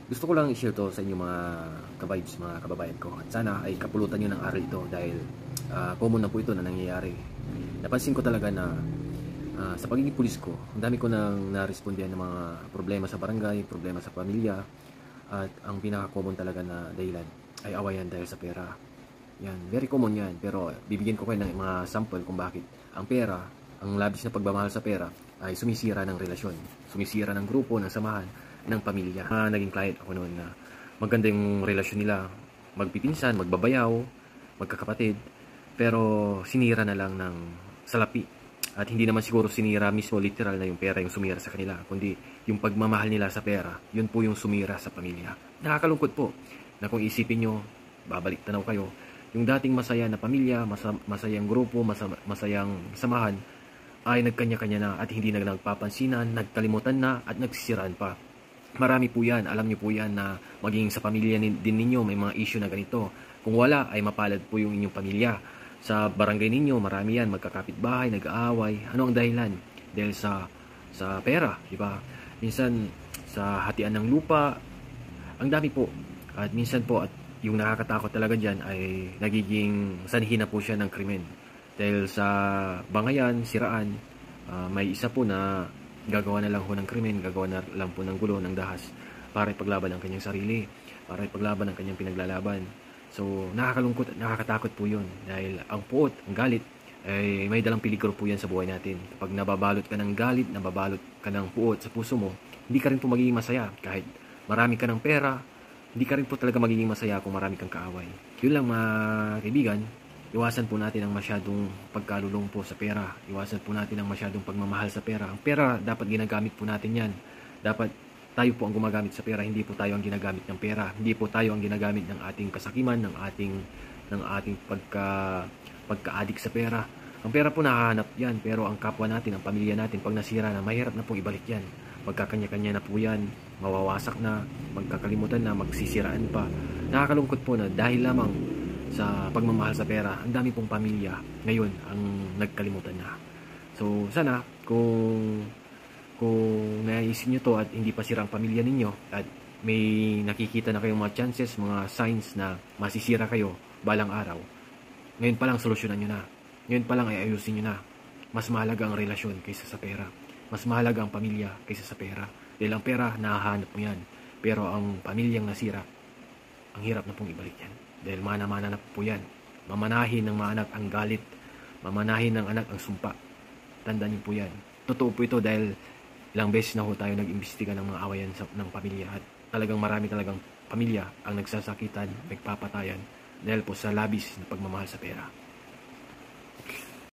Gusto ko lang i-share to sa inyo mga ka-vibes, mga kababayan ko. At sana ay kapulutan nyo ng aral ito dahil common na po ito na nangyayari. Napansin ko talaga na sa pagiging pulis ko, ang dami ko nang narespondihan ng mga problema sa barangay, problema sa pamilya. At ang pinaka-common talaga na dahilan ay awayan dahil sa pera. Yan, very common yan. Pero bibigyan ko kayo ng mga sample kung bakit ang pera, ang labis na pagmamahal sa pera ay sumisira ng relasyon, sumisira ng grupo, ng samahan, ng pamilya. Naging client ako noon na maganda yung relasyon nila, magpipinsan, magbabayaw, magkakapatid, pero sinira na lang ng salapi. At hindi naman siguro sinira mismo literal na yung pera yung sumira sa kanila, kundi yung pagmamahal nila sa pera, yun po yung sumira sa pamilya. Nakakalungkot po na kung isipin nyo, babalik tanaw kayo, yung dating masaya na pamilya, masayang grupo, masayang samahan, ay nagkanya-kanya na at hindi na nagpapansinan, nagkalimutan na at nagsisiraan pa. Marami po yan, alam niyo po yan na maging sa pamilya din ninyo may mga issue na ganito. Kung wala ay mapalad po yung inyong pamilya. Sa barangay ninyo marami yan, magkakapitbahay, nag-aaway. Ano ang dahilan? Dahil sa pera, di ba? Minsan sa hatian ng lupa, ang dami po. At minsan po at yung nakakatakot talaga diyan ay nagiging sanhi na po siya ng krimen. Dahil sa bangayan, siraan, may isa po na gagawa na lang ho ng krimen, gagawa na lang po ng gulo, ng dahas para ipaglaban ang kanyang sarili, para ipaglaban ang kanyang pinaglalaban. So nakakalungkot at nakakatakot po yun dahil ang puot, ang galit ay may dalang peligro po yan sa buhay natin. Kapag nababalot ka ng galit, nababalot ka ng puot sa puso mo, hindi ka rin po magiging masaya. Kahit marami ka ng pera, hindi ka rin po talaga magiging masaya kung marami kang kaaway. Yun lang mga kaibigan. Iwasan po natin ang masyadong pagkalulong po sa pera. Iwasan po natin ang masyadong pagmamahal sa pera. Ang pera, dapat ginagamit po natin yan. Dapat tayo po ang gumagamit sa pera, hindi po tayo ang ginagamit ng pera. Hindi po tayo ang ginagamit ng ating kasakiman, ng ating pagka-addict sa pera. Ang pera po nakahanap yan, pero ang kapwa natin, ang pamilya natin, pag nasira na, mahirap na pong ibalik yan. Magkakanya-kanya na po yan, mawawasak na, magkakalimutan na, magsisiraan pa. Nakakalungkot po na dahil lamang sa pagmamahal sa pera, ang dami pong pamilya ngayon ang nagkalimutan na. So sana kung naiisip nyo to at hindi pa sira ang pamilya ninyo at may nakikita na kayong mga chances, mga signs na masisira kayo balang araw, ngayon pa lang solusyonan nyo na. Ngayon pa lang ay ayusin nyo na. Mas mahalaga ang relasyon kaysa sa pera. Mas mahalaga ang pamilya kaysa sa pera. Dahil ang pera, nahahanap mo yan. Pero ang pamilyang nasira, ang hirap na pong ibalik yan. Dahil mana-mana na po yan. Mamanahin ng mga anak ang galit. Mamanahin ng anak ang sumpa. Tandaan niyo po yan. Totoo po ito dahil ilang beses na ho tayo nag-imbestiga ng mga awayan ng pamilya. At talagang marami talagang pamilya ang nagsasakitan, nagpapatayan dahil po sa labis na pagmamahal sa pera.